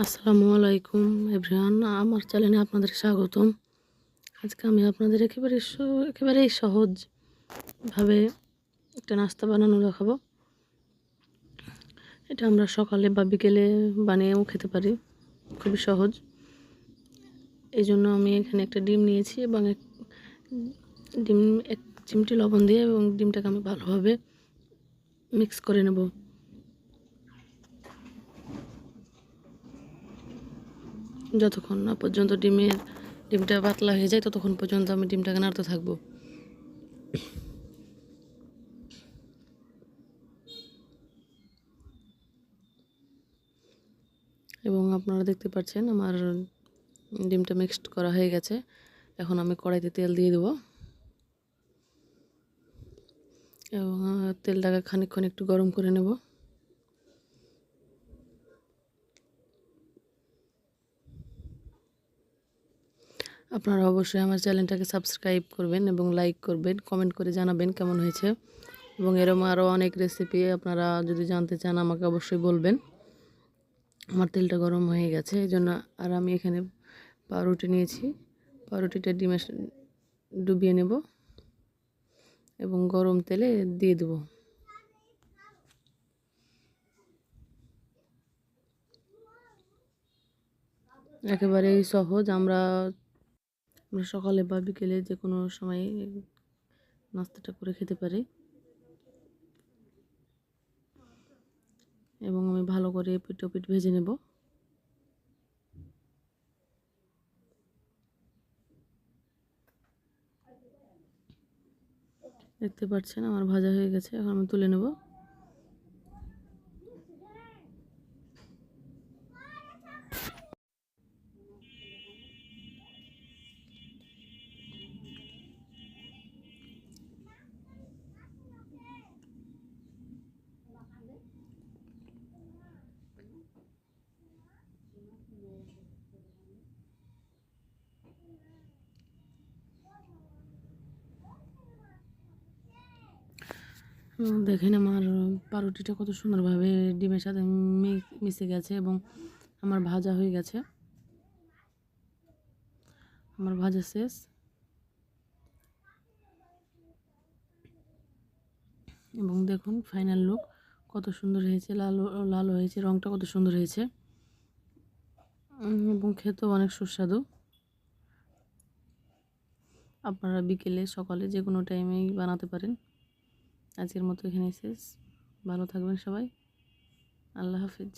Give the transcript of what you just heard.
আসসালামু আলাইকুম এভরিওয়ান, আমার চ্যানেলে আপনাদের স্বাগতম। আজকে আমি আপনাদের একেবারেই সহজভাবে একটা নাস্তা বানানো দেখাবো। এটা আমরা সকালে বা বিকেলে বানিয়েও খেতে পারি, খুবই সহজ। এই জন্য আমি এখানে একটা ডিম নিয়েছি এবং ডিম এক চিমটি লবণ দিয়ে এবং ডিমটাকে আমি ভালোভাবে মিক্স করে নেব। যতক্ষণ না পর্যন্ত ডিমটা পাতলা হয়ে যায় ততক্ষণ পর্যন্ত আমি ডিমটাকে নাড়তে থাকবো। এবং আপনারা দেখতে পাচ্ছেন আমার ডিমটা মিক্সড করা হয়ে গেছে। এখন আমি কড়াইতে তেল দিয়ে দেবো এবং তেলটাকে খানিকক্ষণ একটু গরম করে নেব। আপনারা অবশ্যই আমার চ্যানেলটাকে সাবস্ক্রাইব করবেন এবং লাইক করবেন, কমেন্ট করে জানাবেন কেমন হয়েছে। এবং এরকম আরও অনেক রেসিপি আপনারা যদি জানতে চান আমাকে অবশ্যই বলবেন। আমার তেলটা গরম হয়ে গেছে এই জন্য। আর আমি এখানে পাউরুটি নিয়েছি, পাউরুটিটা ডিমে ডুবিয়ে নেব এবং গরম তেলে দিয়ে দেব। একেবারেই সহজ। আমরা সকালে বা বিকেলে যে কোনো সময় নাস্তাটা করে খেতে পারি। এবং আমি ভালো করে এপিঠ ওপিঠ ভেজে নেব। দেখতে পাচ্ছেন আমার ভাজা হয়ে গেছে, এখন আমি তুলে নেব। দেখেন আমার পাউরুটিটা কত সুন্দরভাবে ডিমের সাথে মিশে গেছে এবং আমার ভাজা হয়ে গেছে। আমার ভাজা শেষ এবং দেখুন ফাইনাল লুক কত সুন্দর হয়েছে, লাল লাল হয়েছে, রঙটা কত সুন্দর হয়েছে এবং খেতেও অনেক সুস্বাদু। আপনারা বিকেলে সকালে যে কোনো টাইমেই বানাতে পারেন। আজকের মতো এখানে শেষ। ভালো থাকবেন সবাই। আল্লাহ হাফিজ।